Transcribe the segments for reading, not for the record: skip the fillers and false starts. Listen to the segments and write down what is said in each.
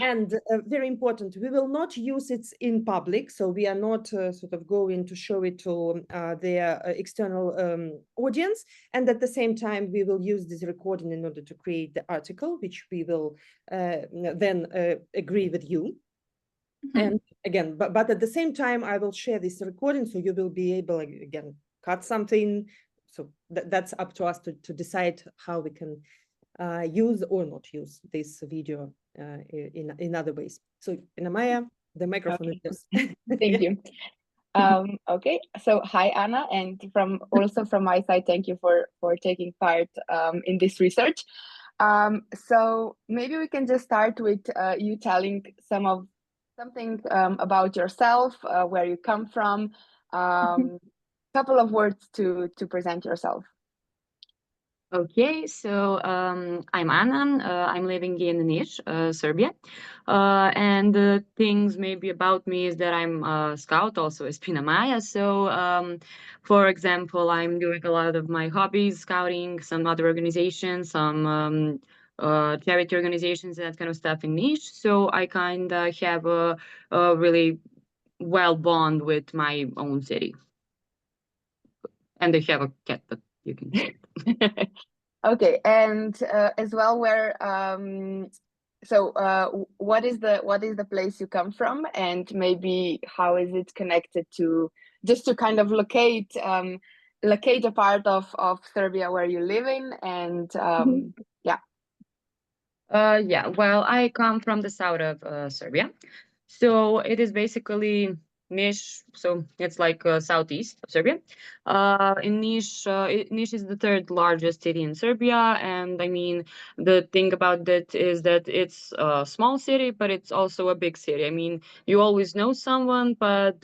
And very important, we will not use it in public, so we are not sort of going to show it to their external audience. And at the same time, we will use this recording in order to create the article, which we will then agree with you. And again, but at the same time, I will share this recording, so you will be able, again, cut something. So that's up to us to decide how we can use or not use this video in other ways. So, Maya, the microphone is yours. Thank you. Okay, so hi Anna, and also from my side, thank you for taking part in this research. So maybe we can just start with you telling something about yourself, where you come from, couple of words to present yourself. Okay, so I'm Anna. I'm living in Niš, Serbia. And the things maybe about me is that I'm a scout, also as Pina Maya. So, for example, I'm doing a lot of my hobbies, scouting, some other organizations, some charity organizations, that kind of stuff in Niš. So I kind of have a really well bond with my own city. And I have a cat, but you can see it. Okay, and as well, what is the place you come from, and maybe how is it connected to, just to kind of locate a part of Serbia where you live in, and yeah. Yeah, well, I come from the south of Serbia. So it is basically Niš, so it's like southeast of Serbia. In Niš, Niš is the third largest city in Serbia, and I mean the thing about that is that it's a small city, but it's also a big city. I mean, you always know someone, but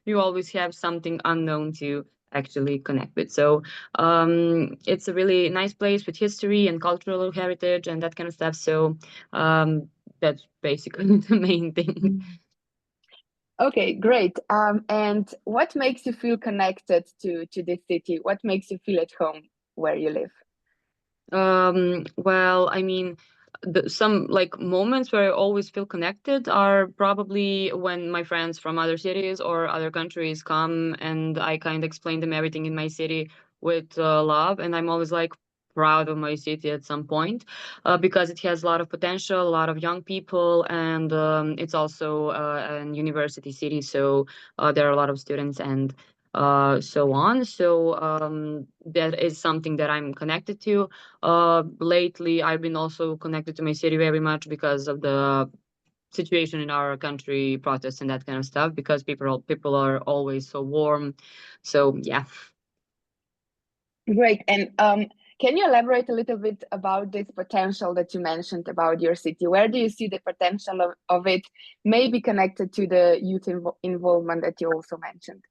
you always have something unknown to actually connect with. So it's a really nice place with history and cultural heritage and that kind of stuff. So that's basically the main thing. Okay, great. And what makes you feel connected to this city? What makes you feel at home where you live? Well, I mean, some like moments where I always feel connected are probably when my friends from other cities or other countries come and I kind of explain them everything in my city with love, and I'm always like proud of my city at some point because it has a lot of potential, a lot of young people, and it's also a university city, so there are a lot of students and so on. So that is something that I'm connected to. Lately, I've been also connected to my city very much because of the situation in our country, protests and that kind of stuff. Because people are always so warm. So yeah. Great. And can you elaborate a little bit about this potential that you mentioned about your city? Where do you see the potential of it, maybe connected to the youth involvement that you also mentioned?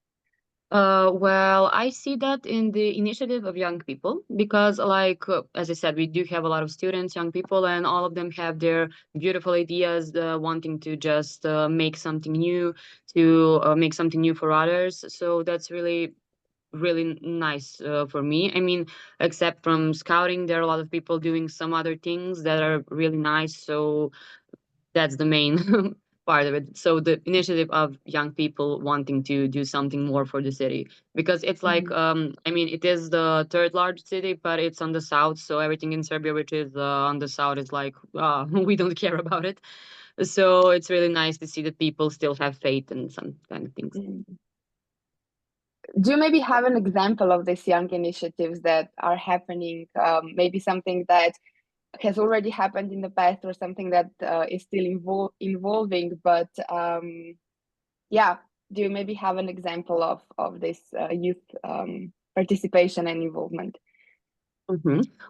Well, I see that in the initiative of young people because, like, as I said, we do have a lot of students, young people, and all of them have their beautiful ideas, wanting to just make something new, to make something new for others. So that's really, really nice for me. I mean, except from scouting, there are a lot of people doing some other things that are really nice. So that's the main part of it. So the initiative of young people wanting to do something more for the city, because it's like I mean, it is the third largest city, but it's on the south, so everything in Serbia which is on the south is like we don't care about it. So it's really nice to see that people still have faith in some kind of things. Do you maybe have an example of these young initiatives that are happening, maybe something that has already happened in the past or something that is still evolving, but yeah, do you maybe have an example of this youth participation and involvement?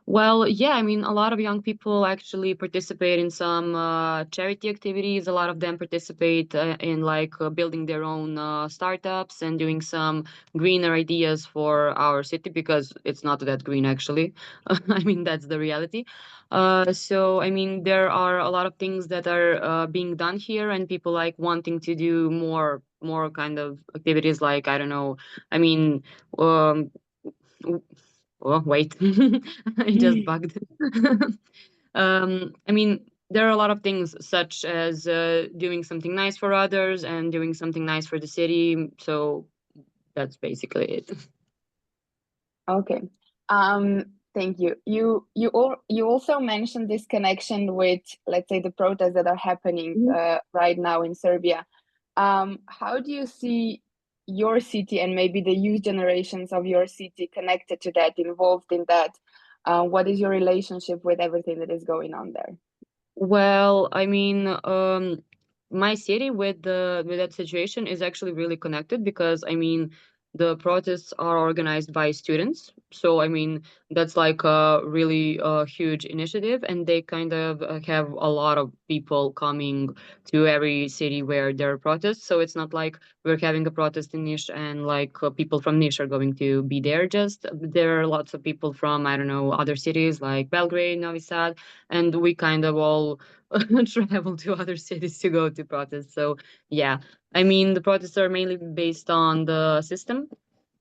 Well, yeah, I mean, a lot of young people actually participate in some charity activities. A lot of them participate in like building their own startups and doing some greener ideas for our city because it's not that green actually. I mean, that's the reality. So, I mean, there are a lot of things that are being done here, and people like wanting to do more kind of activities like, I don't know, I mean, um, oh, wait. I just bugged. I mean, there are a lot of things such as doing something nice for others and doing something nice for the city. So that's basically it. Okay. Thank you. You also mentioned this connection with, let's say, the protests that are happening right now in Serbia. How do you see your city and maybe the youth generations of your city connected to that, involved in that? What is your relationship with everything that is going on there? Well, I mean, my city with that situation is actually really connected because I mean the protests are organized by students. So I mean that's like a really huge initiative, and they kind of have a lot of people coming to every city where there are protests. So it's not like we're having a protest in Niš and like people from Niš are going to be there. Just there are lots of people from I don't know other cities like Belgrade, Novi Sad, and we kind of all travel to other cities to go to protest. So yeah, I mean the protests are mainly based on the system.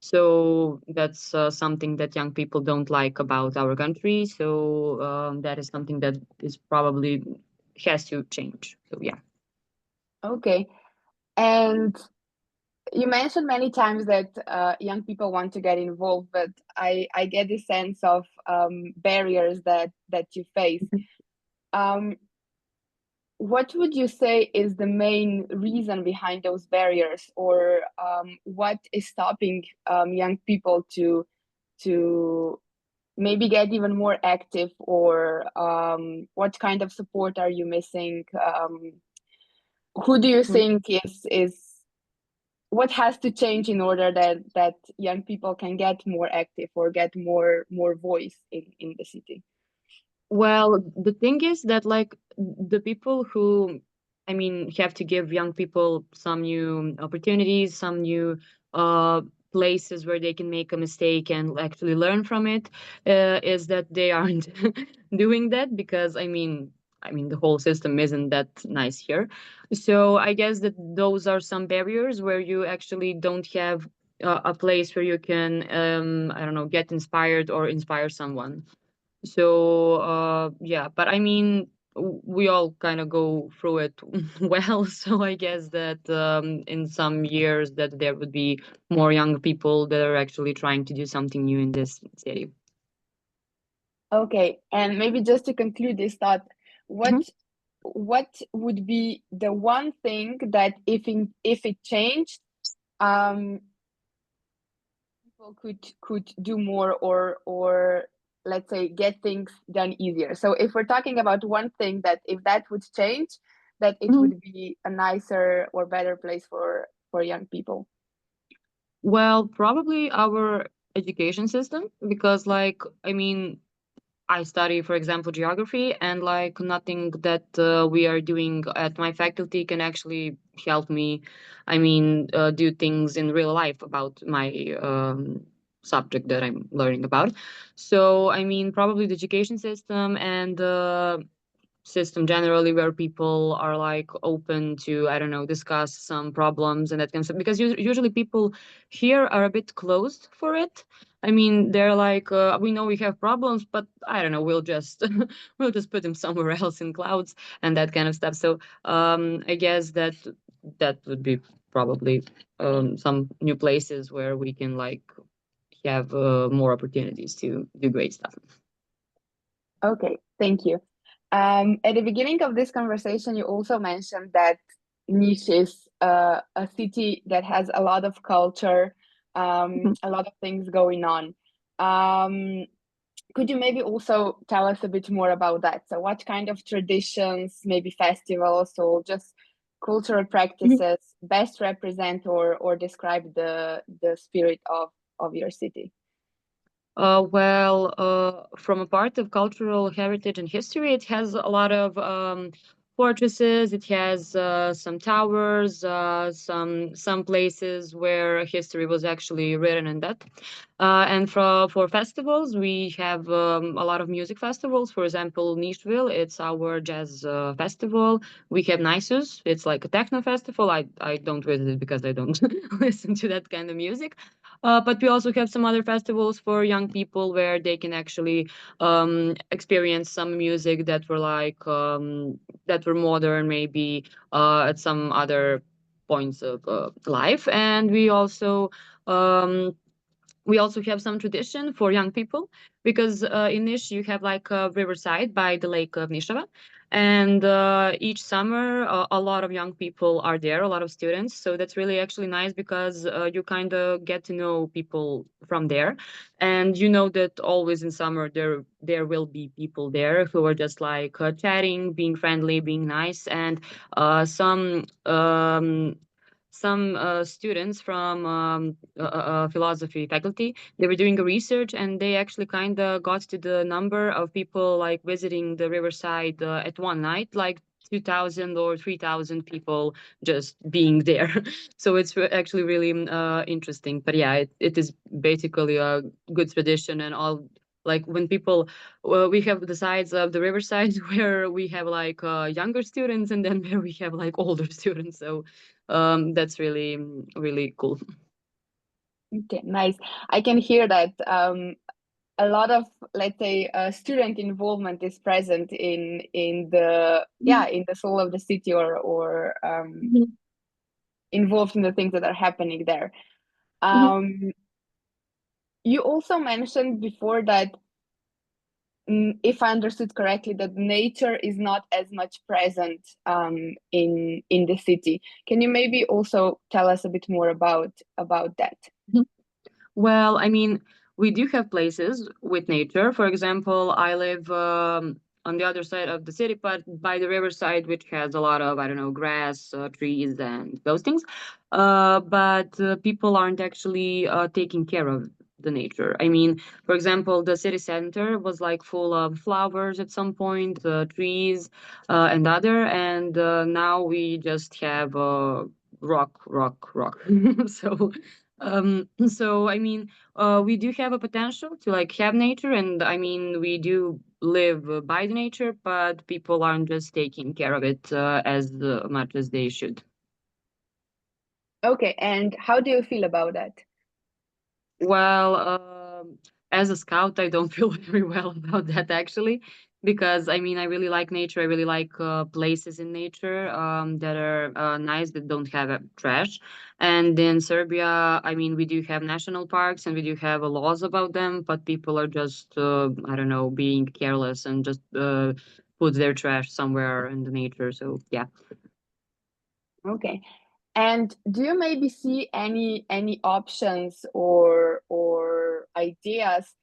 So that's something that young people don't like about our country. So that is something that is probably has to change. So yeah. Okay. And you mentioned many times that young people want to get involved, but I get the sense of barriers that you face. Um, what would you say is the main reason behind those barriers, or what is stopping young people to maybe get even more active, or what kind of support are you missing? Who do you think is what has to change in order that young people can get more active or get more voice in the city? Well, the thing is that like the people who, I mean, have to give young people some new opportunities, some new uh places where they can make a mistake and actually learn from it, is that they aren't doing that because I mean the whole system isn't that nice here. So I guess that those are some barriers where you actually don't have a place where you can I don't know, get inspired or inspire someone. So yeah, but I mean we all kind of go through it well. So I guess that in some years that there would be more young people that are actually trying to do something new in this city. Okay, and maybe just to conclude this thought, Mhm. what would be the one thing that if it changed, um, people could do more, or let's say get things done easier. So if we're talking about one thing that if that would change, that it Mhm. would be a nicer or better place for young people. Well, probably our education system because like I mean I study, for example, geography, and like nothing that we are doing at my faculty can actually help me. I mean, do things in real life about my subject that I'm learning about. So, I mean, probably the education system and the system generally where people are like open to I don't know discuss some problems and that kind of stuff because usually people here are a bit closed for it. I mean they're like we know we have problems but I don't know we'll just we'll just put them somewhere else in clouds and that kind of stuff. So I guess that that would be probably some new places where we can like have more opportunities to do great stuff. Okay, thank you. At the beginning of this conversation, you also mentioned that Niš is a city that has a lot of culture, a lot of things going on. Um, could you maybe also tell us a bit more about that? So, what kind of traditions, maybe festivals, or just cultural practices best represent or describe the spirit of your city? Well, from a part of cultural heritage and history, it has a lot of fortresses. It has some towers, some places where history was actually written in that. And for festivals, we have a lot of music festivals. For example, Nishville, it's our jazz festival. We have Nisus, it's like a techno festival. I don't visit it because I don't listen to that kind of music. But we also have some other festivals for young people where they can actually experience some music that were like that were modern, maybe at some other points of life. And we also have some tradition for young people because in Niš you have like a riverside by the lake of Nišava, and each summer a lot of young people are there, a lot of students. So that's really actually nice because you kind of get to know people from there, and you know that always in summer there will be people there who are just like chatting, being friendly, being nice, and some students from philosophy faculty, they were doing a research and they actually kind of got to the number of people like visiting the riverside at one night, like 2,000 or 3,000 people just being there. So it's actually really interesting. But yeah, it is basically a good tradition. And all, like when people, we have the sides of the riverside where we have like younger students, and then where we have like older students. So that's really really cool. Okay, nice. I can hear that a lot of, let's say, student involvement is present in the in the soul of the city, or Mhm. involved in the things that are happening there. Mhm. You also mentioned before that, if I understood correctly, that nature is not as much present in the city. Can you maybe also tell us a bit more about that? Well, I mean, we do have places with nature. For example, I live on the other side of the city, but by the riverside, which has a lot of, I don't know, grass, trees, and those things. But people aren't actually taking care of the nature. I mean, for example, the city center was like full of flowers at some point, trees, and other, and now we just have rock, rock, rock. So I mean, we do have a potential to like have nature, and I mean, we do live by the nature, but people aren't just taking care of it as much as they should. Okay, and how do you feel about that? Well, as a scout, I don't feel very well about that actually, because I mean, I really like nature. I really like places in nature that are nice, that don't have trash. And in Serbia, I mean, we do have national parks and we do have laws about them, but people are just, I don't know, being careless and just put their trash somewhere in the nature. So yeah. Okay. And do you maybe see any options or ideas,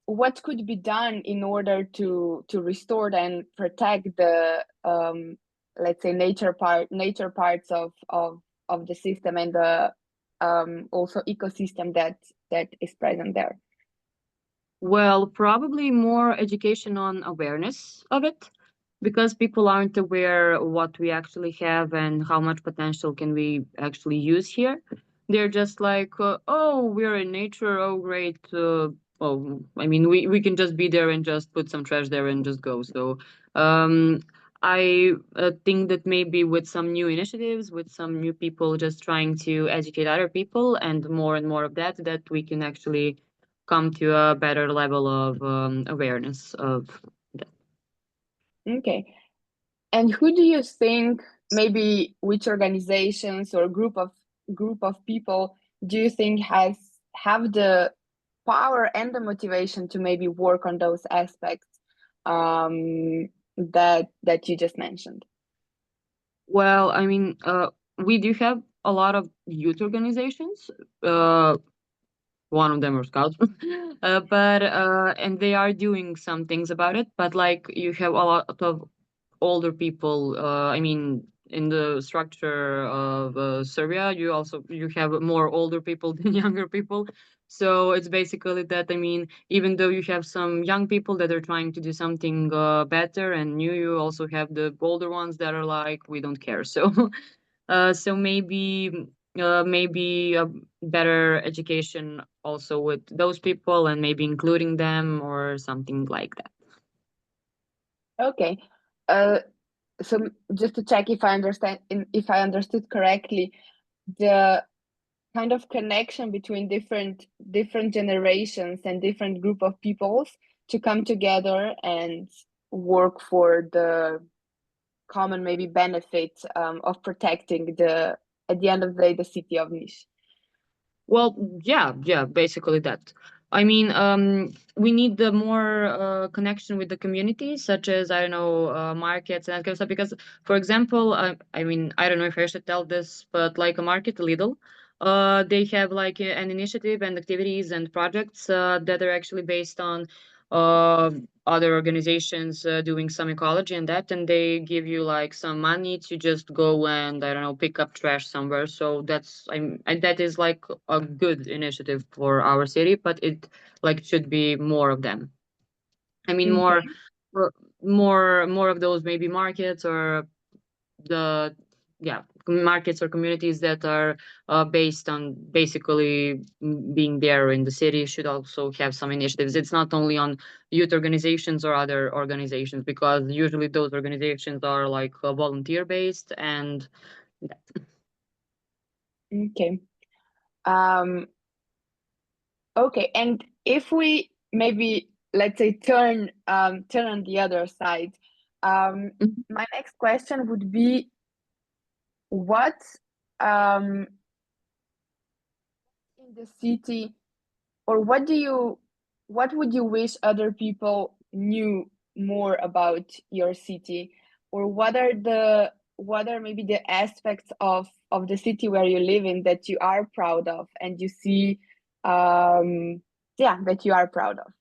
what could be done in order to restore and protect the, let's say, nature parts of the system, and the also ecosystem that is present there? Well, probably more education on awareness of it, because people aren't aware what we actually have and how much potential can we actually use here. They're just like, oh, we're in nature. Oh, great. Oh, I mean, we can just be there and just put some trash there and just go. So, um, I think that maybe with some new initiatives, with some new people just trying to educate other people, and more of that, that we can actually come to a better level of awareness of that. Okay. And who do you think, maybe which organizations or group of people do you think have the power and the motivation to maybe work on those aspects, that you just mentioned? Well, I mean, we do have a lot of youth organizations. One of them are scouts, but and they are doing some things about it. But like you have a lot of older people. I mean, in the structure of Serbia, you have more older people than younger people. So it's basically that. I mean, even though you have some young people that are trying to do something better and new, you also have the older ones that are like, we don't care. So, so maybe a better education also with those people, and maybe including them or something like that. Okay. Uh, so just to check if I understood correctly, the kind of connection between different generations and different group of peoples to come together and work for the common maybe benefit of protecting at the end of the day the city of Niš. Well, yeah, basically that. I mean, we need the more connection with the community, such as, I don't know, markets and that kind of stuff. Because, for example, I mean, I don't know if I should tell this, but like a market, Lidl, they have like an initiative and activities and projects that are actually based on uh, other organizations doing some ecology and that, and they give you like some money to just go and, I don't know, pick up trash somewhere. So that is like a good initiative for our city, but it like should be more of them. I mean, Okay. more of those maybe markets or the markets or communities that are based on basically being there in the city should also have some initiatives. It's not only on youth organizations or other organizations, because usually those organizations are like volunteer based and Okay. Okay, and if we maybe, let's say, turn on the other side, my next question would be, what in the city, or what would you wish other people knew more about your city, or what are maybe the aspects of the city where you live in that you are proud of and you see that you are proud of?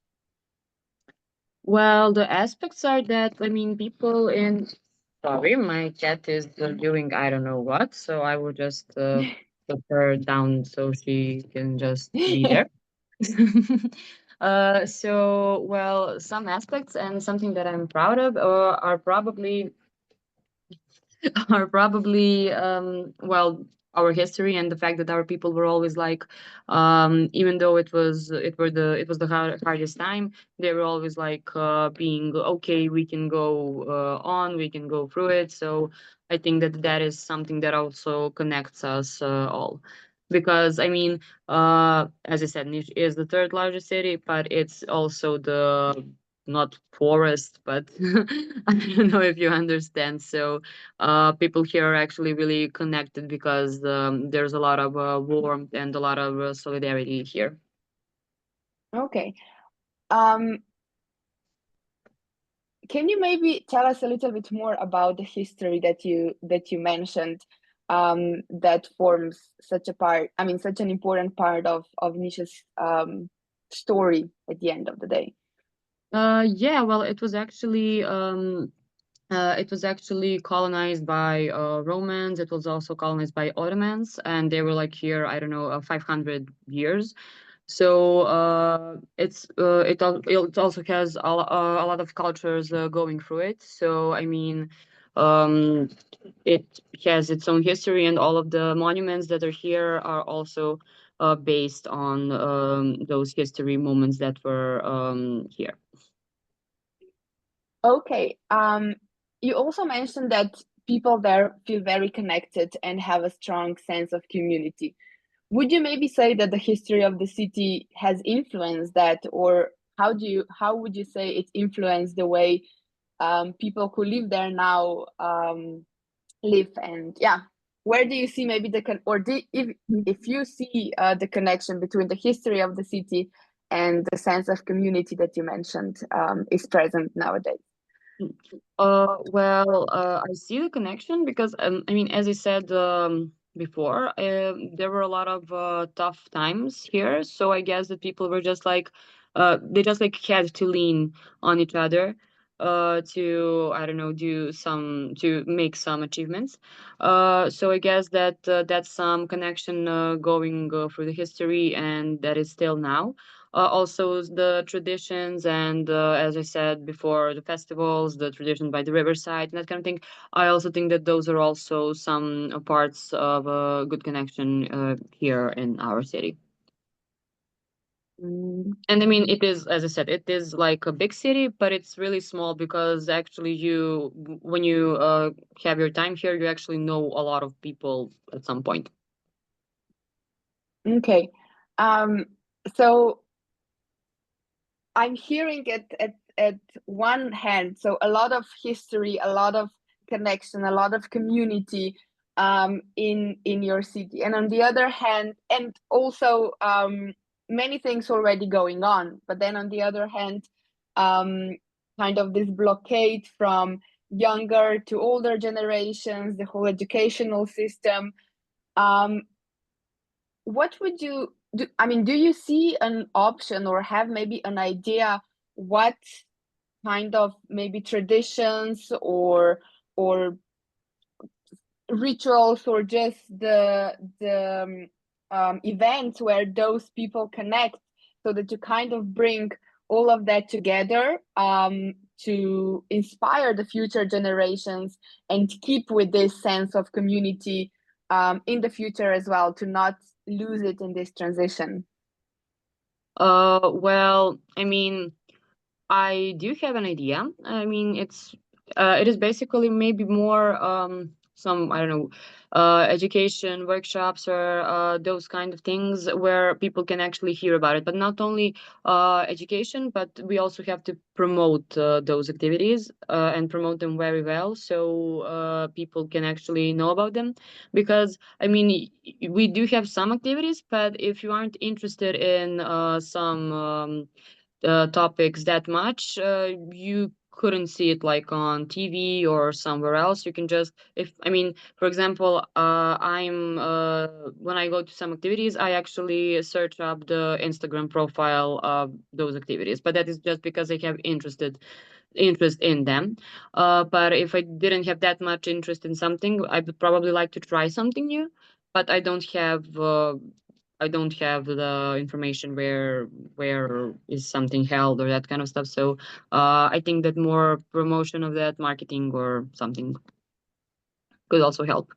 well, the aspects are that, I mean, people in sorry, my cat is doing I don't know what, so I will just put her down so she can just be there. So, well, some aspects and something that I'm proud of are probably are probably well, our history and the fact that our people were always like, even though it was the hardest time, they were always like being okay, we can go on, we can go through it. So I think that that is something that also connects us all, because I mean, as I said, Niš is the third largest city, but it's also the not forest, but I don't know if you understand. So people here are actually really connected because there's a lot of warmth and a lot of solidarity here. Okay. Can you maybe tell us a little bit more about the history that you mentioned, that forms such a part, I mean, such an important part of Niš's story at the end of the day? Yeah, well, it was actually colonized by Romans. It was also colonized by Ottomans, and they were like here, I don't know, 500 years. So it also has a lot of cultures going through it. So I mean, um, it has its own history, and all of the monuments that are here are also based on those history moments that were here. Okay. You also mentioned that people there feel very connected and have a strong sense of community. Would you maybe say that the history of the city has influenced that, or how would you say it influenced the way people who live there now live? And where do you see maybe if you see the connection between the history of the city and the sense of community that you mentioned is present nowadays? Well, I see the connection because I mean, as I said before, there were a lot of tough times here. So I guess that people were just like, they just like had to lean on each other, to I don't know, to make some achievements. So I guess that that's some connection going through the history, and that is still now. Also the traditions and as I said before, the festivals, the tradition by the riverside and that kind of thing. I also think that those are also some parts of a good connection here in our city. And I mean, it is, as I said, it is like a big city, but it's really small because actually when you have your time here, you actually know a lot of people at some point. Okay. So I'm hearing at one hand, so a lot of history, a lot of connection, a lot of community in your city, and on the other hand, and also many things already going on. But then on the other hand, kind of this blockade from younger to older generations, the whole educational system. What would you do? I mean, do you see an option or have maybe an idea what kind of maybe traditions or rituals or just the events where those people connect, so that you kind of bring all of that together to inspire the future generations and keep with this sense of community in the future as well, to not lose it in this transition? Well, I mean, I do have an idea. I mean, it is basically maybe more some, I don't know, education workshops or those kind of things where people can actually hear about it. But not only education, but we also have to promote those activities and promote them very well, so people can actually know about them. Because I mean, we do have some activities, but if you aren't interested in some topics that much, you couldn't see it like on TV or somewhere else. You can just, if I mean, for example, I'm when I go to some activities, I actually search up the Instagram profile of those activities, but that is just because I have interest in them. But if I didn't have that much interest in something, I would probably like to try something new, but I don't have the information where is something held or that kind of stuff. So I think that more promotion of that, marketing or something, could also help.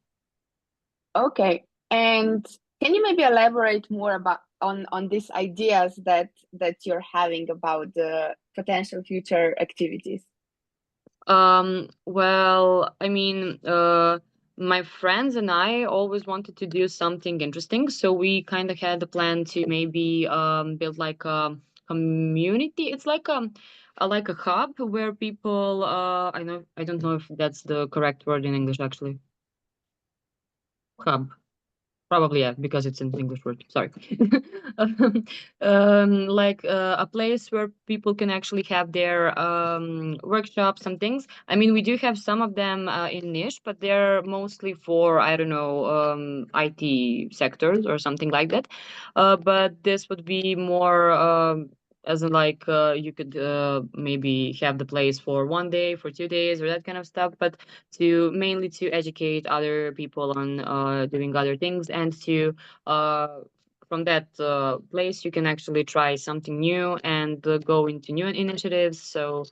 Okay. And can you maybe elaborate more about on these ideas that you're having about the potential future activities? Well, I mean, my friends and I always wanted to do something interesting, so we kind of had a plan to maybe build like a community. It's like a hub where people I don't know if that's the correct word in English actually. Hub. Probably, yeah, because it's an English word. Sorry. Like a place where people can actually have their workshops and things. I mean, we do have some of them in niche, but they're mostly for, I don't know, IT sectors or something like that. But this would be more as in like you could maybe have the place for 1 day, for 2 days, or that kind of stuff. But to mainly to educate other people on doing other things, and to uh, from that place you can actually try something new and go into new initiatives. So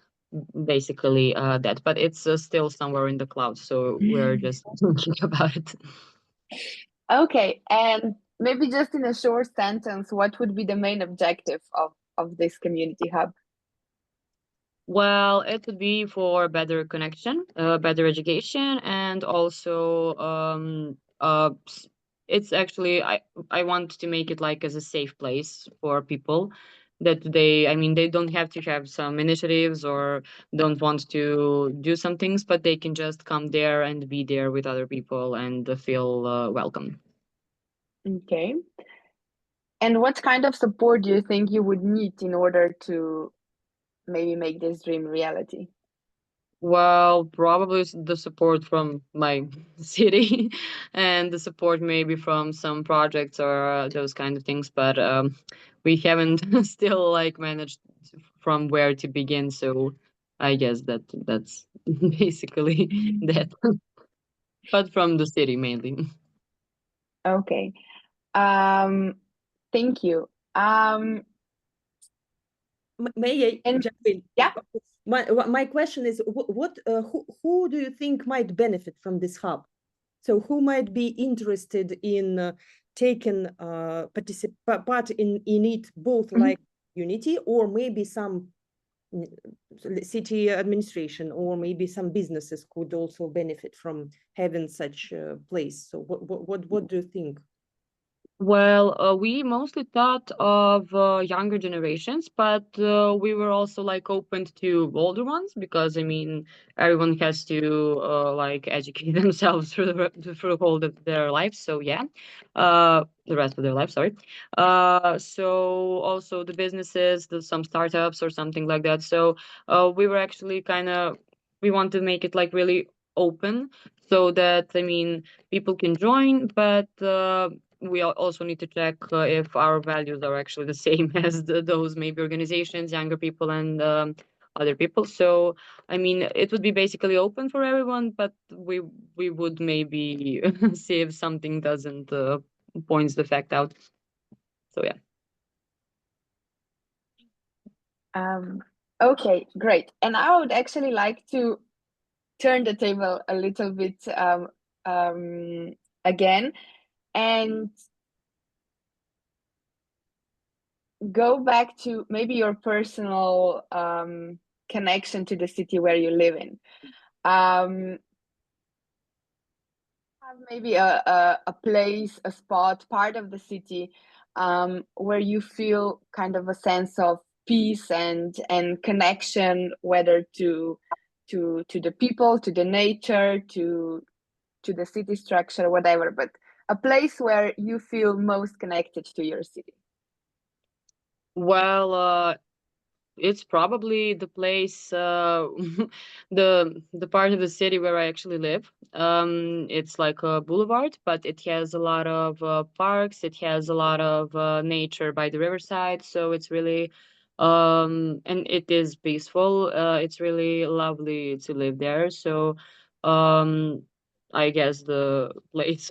basically that, but it's still somewhere in the cloud, so we're just thinking about it. Okay. And maybe just in a short sentence, what would be the main objective of this community hub? Well, it would be for better connection, better education, and also it's actually I want to make it like as a safe place for people, that I mean, they don't have to have some initiatives or don't want to do some things, but they can just come there and be there with other people and feel welcome. Okay. And what kind of support do you think you would need in order to maybe make this dream reality? Well, probably the support from my city and the support maybe from some projects or those kind of things, but we haven't still like managed from where to begin. So I guess that's basically that, but from the city mainly. Okay. Thank you. May I And jump in? yeah. My question is, who do you think might benefit from this hub? So who might be interested in taking part in it, both like unity, or maybe some city administration, or maybe some businesses could also benefit from having such a place. So what do you think? Well, we mostly thought of younger generations, but we were also like open to older ones because I mean everyone has to like educate themselves through through the whole of their life. So yeah, the rest of their life. Sorry. So also the businesses, some startups or something like that. So we were actually kind of we want to make it like really open so that I mean people can join, but we also need to check if our values are actually the same as those maybe organizations, younger people, and other people. So, I mean, it would be basically open for everyone, but we would maybe see if something doesn't points the fact out. So yeah. Okay, great. And I would actually like to turn the table a little bit again and go back to maybe your personal connection to the city where you live in. Have maybe a place, a spot, part of the city where you feel kind of a sense of peace and connection, whether to the people, to the nature, to the city structure, whatever, but a place where you feel most connected to your city. Well, it's probably the place, the part of the city where I actually live. It's like a boulevard, but it has a lot of parks. It has a lot of nature by the riverside, so it's really, and it is peaceful. It's really lovely to live there. So, um, I guess the place.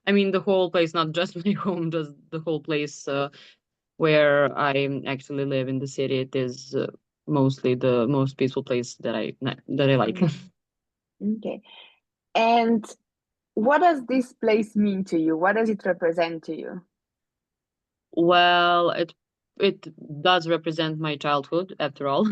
I mean, the whole place, not just my home, just the whole place. Where I actually live in the city, it is mostly the most peaceful place that I like. Okay. And what does this place mean to you? What does it represent to you? Well, it does represent my childhood, after all.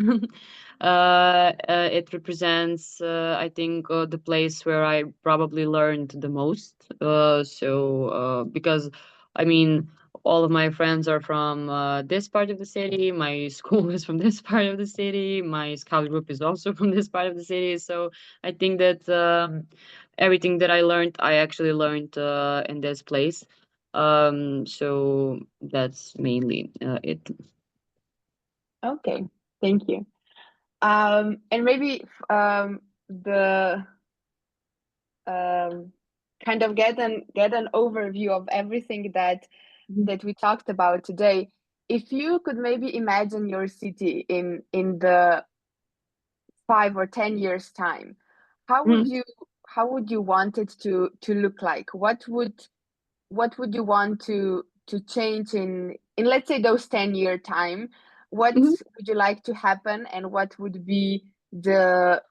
It represents, I think, the place where I probably learned the most. Because, I mean, all of my friends are from this part of the city. My school is from this part of the city. My scout group is also from this part of the city. So I think that everything that I learned, I actually learned in this place. So that's mainly it. Okay, thank you. And maybe the kind of get an overview of everything that we talked about today. If you could maybe imagine your city in the 5 or 10 years time, how would Mhm. you want it to look like? What would you want to change in let's say those 10-year time? What Mhm. would you like to happen, and what would be the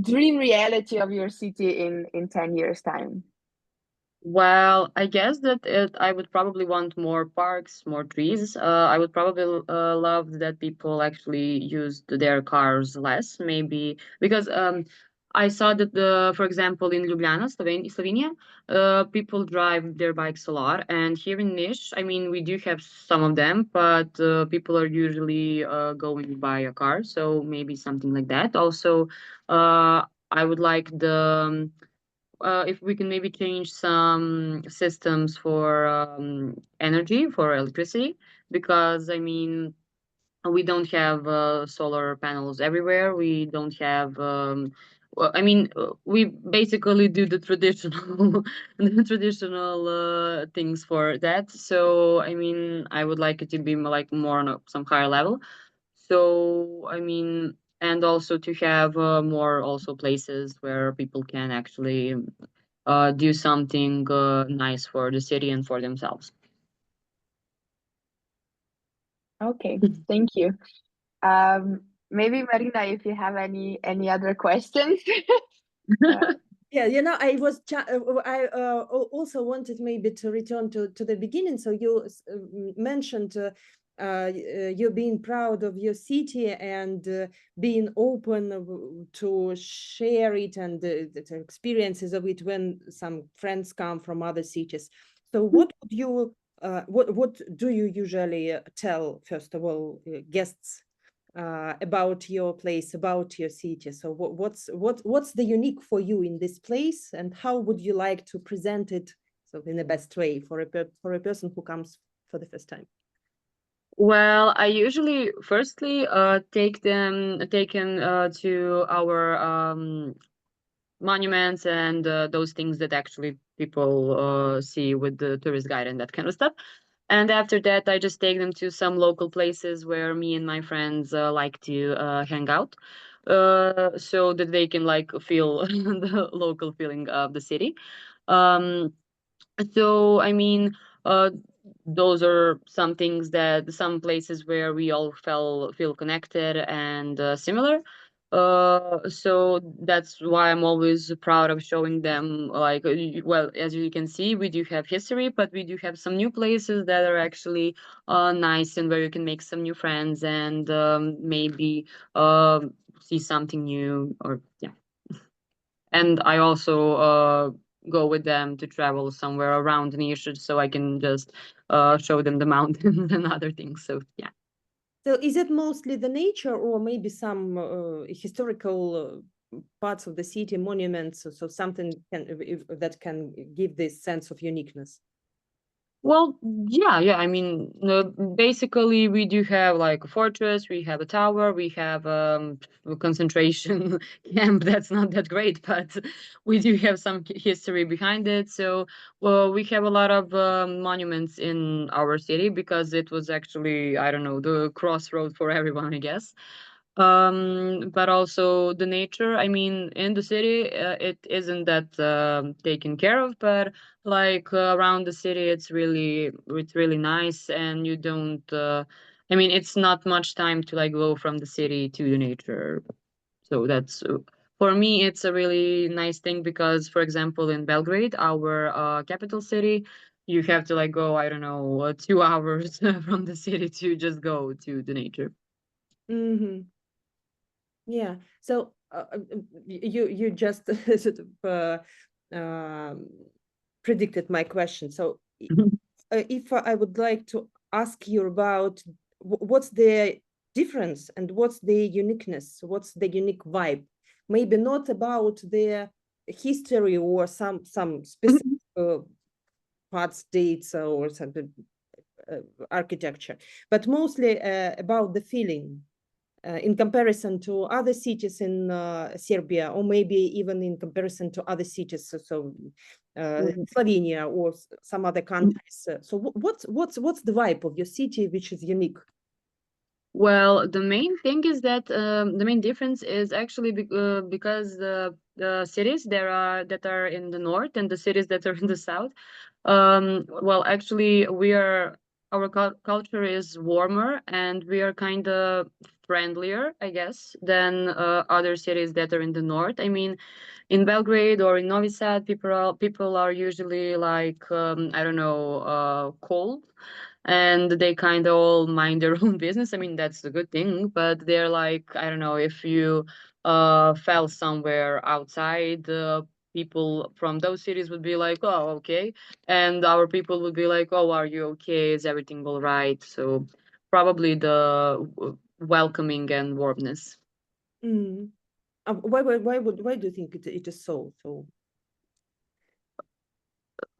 dream reality of your city in 10 years time? Well, I guess that I would probably want more parks, more trees. I would probably love that people actually used their cars less, maybe because I saw that for example, in Ljubljana, Slovenia, people drive their bikes a lot, and here in Niš, I mean, we do have some of them, but people are usually going by a car, so maybe something like that. Also, I would like if we can maybe change some systems for energy, for electricity, because I mean, we don't have solar panels everywhere. We don't have, well, I mean, we basically do the traditional, the traditional things for that. So, I mean, I would like it to be like more on some higher level. So, I mean, and also to have more also places where people can actually do something nice for the city and for themselves. Okay, thank you. Maybe Marina, if you have any other questions. Yeah, I was I also wanted maybe to return to the beginning. So you mentioned you being proud of your city and being open to share it and the experiences of it when some friends come from other cities. So what would you what do you usually tell, first of all, guests about your place, about your city? So what's the unique for you in this place, and how would you like to present it so in the best way for a person who comes for the first time? Well, I usually firstly take them to our monuments and those things that actually people see with the tourist guide and that kind of stuff. And after that, I just take them to some local places where me and my friends like to hang out, so that they can like feel the local feeling of the city. Um, so I mean, uh, those are some things that some places where we all feel connected and similar. So that's why I'm always proud of showing them. Like, well, as you can see, we do have history, but we do have some new places that are actually nice and where you can make some new friends and maybe see something new or yeah. And I also go with them to travel somewhere around Nisha so I can just show them the mountains and other things. So yeah. So is it mostly the nature, or maybe some historical parts of the city, monuments, so something that can give this sense of uniqueness? Well, yeah. I mean, basically, we do have like a fortress, we have a tower, we have a concentration camp. That's not that great, but we do have some history behind it. So, well, we have a lot of monuments in our city because it was actually, I don't know, the crossroad for everyone, I guess. But also the nature. I mean, in the city, it isn't that taken care of, but like around the city it's really nice, and you don't I mean, it's not much time to like go from the city to the nature. So that's for me it's a really nice thing because, for example, in Belgrade, our capital city, you have to like go, I don't know, 2 hours from the city to just go to the nature. Mm-hmm. Yeah. So you just sort of um, predicted my question. So if I would like to ask you about what's the difference and what's the uniqueness, what's the unique vibe? Maybe not about the history or some specific parts, dates, or something architecture, but mostly about the feeling in comparison to other cities in Serbia, or maybe even in comparison to other cities, so Mhm. Slovenia or some other countries. So what's the vibe of your city which is unique? Well, the main thing is that the main difference is actually because the cities that are in the north and the cities that are in the south. Well, actually, our culture is warmer and we are kind of friendlier, I guess, than other cities that are in the north. I mean, in Belgrade or in Novi Sad, people are usually like I don't know, cold, and they kind of all mind their own business. I mean, that's a good thing, but they're like, I don't know, if you fell somewhere outside, people from those cities would be like, oh, okay, and our people would be like, oh, are you okay? Is everything all right? So probably the welcoming and warmness. Mm. Why do you think it is so?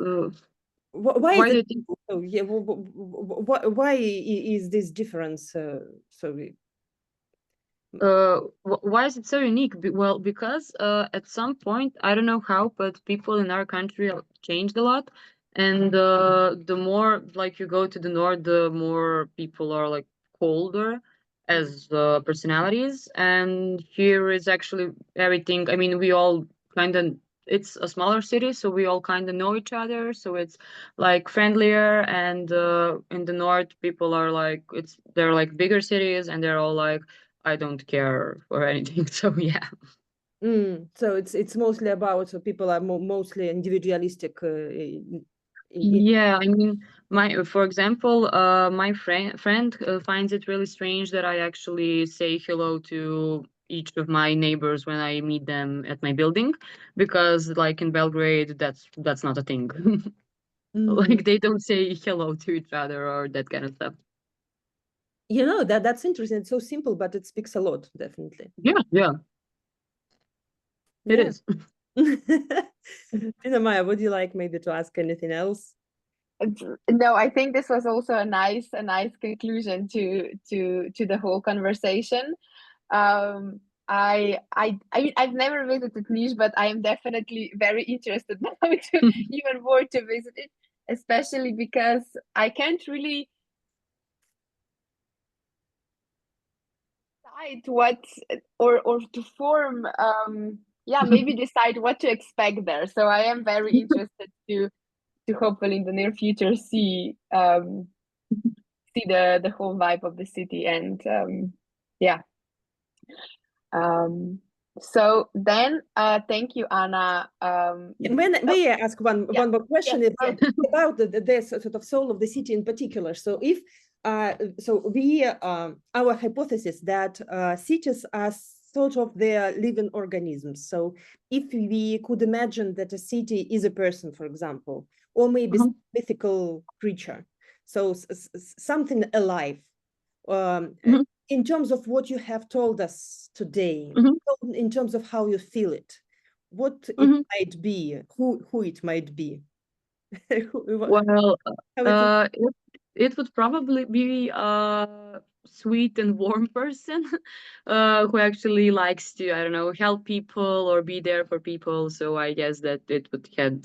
Uh, Why is why do it you think? so? Yeah, why is this difference so? Why is it so unique? Well, because at some point, I don't know how, but people in our country changed a lot, and the more like you go to the north, the more people are like colder as personalities, and here is actually everything. I mean, we all kind of, it's a smaller city, so we all kind of know each other, so it's like friendlier. And in the north, people are like, they're like bigger cities, and they're all like, I don't care for anything. So yeah. So it's mostly about, so people are mostly individualistic. Yeah, I mean, for example, my friend finds it really strange that I actually say hello to each of my neighbors when I meet them at my building, because like in Belgrade, that's not a thing. Like they don't say hello to each other or that kind of stuff. You know, that's interesting. It's so simple, but it speaks a lot, definitely. Yeah, it Yeah. is. Tina Maya, would you like maybe to ask anything else? No, I think this was also a nice conclusion to the whole conversation. I've never visited Niš, but I am definitely very interested now to even more to visit it, especially because I can't really decide what or to form maybe decide what to expect there. So I am very interested to hopefully in the near future see the whole vibe of the city and so then thank you, Anna. May I ask one more question yes, about the sort of soul of the city in particular? So if our hypothesis that cities are sort of their living organisms. So if we could imagine that a city is a person, for example, or maybe some mythical creature, so something alive. In terms of what you have told us today, in terms of how you feel it, what it might be, who it might be. Well, it would probably be a sweet and warm person who actually likes to, I don't know, help people or be there for people. So I guess that it would have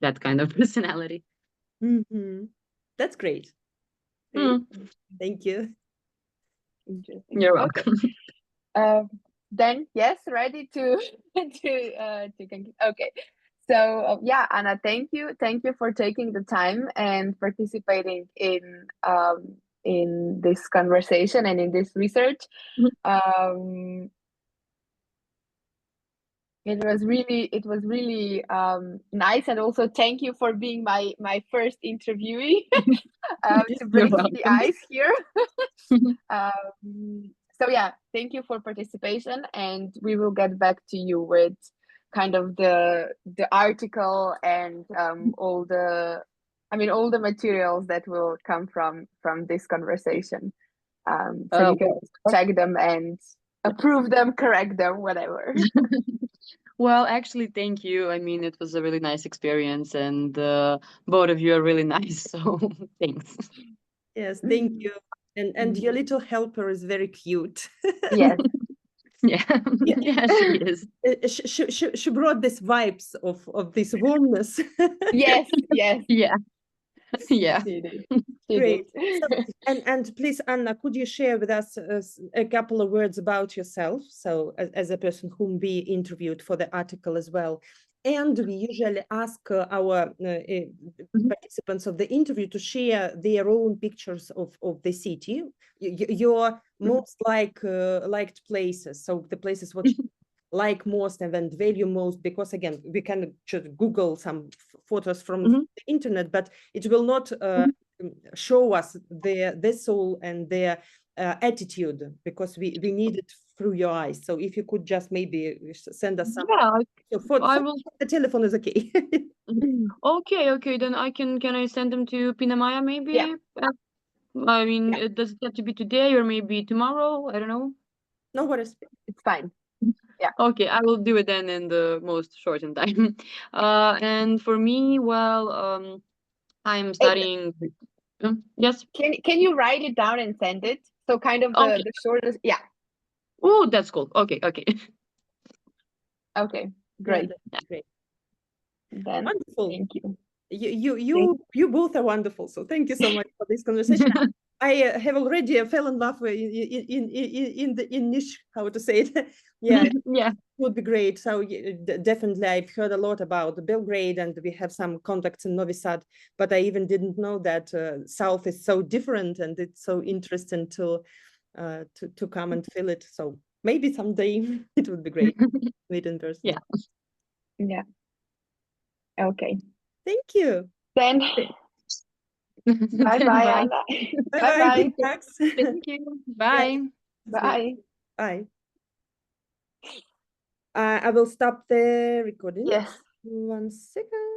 that kind of personality. That's great. Thank you. Interesting. You're welcome. Okay. Then yes, ready to conclude. Okay. So yeah, Anna, thank you for taking the time and participating in this conversation and in this research. It was really nice, and also thank you for being my first interviewee to break the ice here. So yeah, thank you for participation, and we will get back to you with kind of the article and all the materials that will come from this conversation. So you can check them and approve them, correct them, whatever. Well, actually, thank you. I mean, it was a really nice experience, and both of you are really nice. So thanks. Yes, thank you. And your little helper is very cute. Yes. Yeah, yeah, she is. She brought these vibes of this warmness. Yes. Yeah. Yeah. Great. So, and please, Anna, could you share with us a couple of words about yourself? So as a person whom we interviewed for the article as well. And we usually ask our participants of the interview to share their own pictures of the city, your most liked places. So the places what you like most and value most, because again, we can just Google some photos from the internet, but it will not show us their soul and their attitude, because we need it through your eyes. So if you could just maybe send us some. I will. The telephone is okay. Okay. Then can I send them to Pina Maya maybe? Yeah. I mean, does it have to be today or maybe tomorrow? I don't know. No worries. It's fine. Yeah. Okay, I will do it then in the most shortened time. And for me, well, I'm studying. Yes. Can you write it down and send it? So kind of the shortest. Yeah. Oh, that's cool. Okay. Okay. Great. Yeah, great. Then wonderful. Thank you. You both are wonderful. So thank you so much for this conversation. I have already fell in love in Niš, how to say it. Yeah, yeah, it would be great. So definitely, I've heard a lot about Belgrade, and we have some contacts in Novi Sad. But I even didn't know that South is so different, and it's so interesting to come and feel it. So maybe someday it would be great to meet in person. Yeah. Okay. Thank you. Then bye, Anna. Bye. Thank you. Bye. Bye. Bye. I will stop the recording. Yes. 1 second.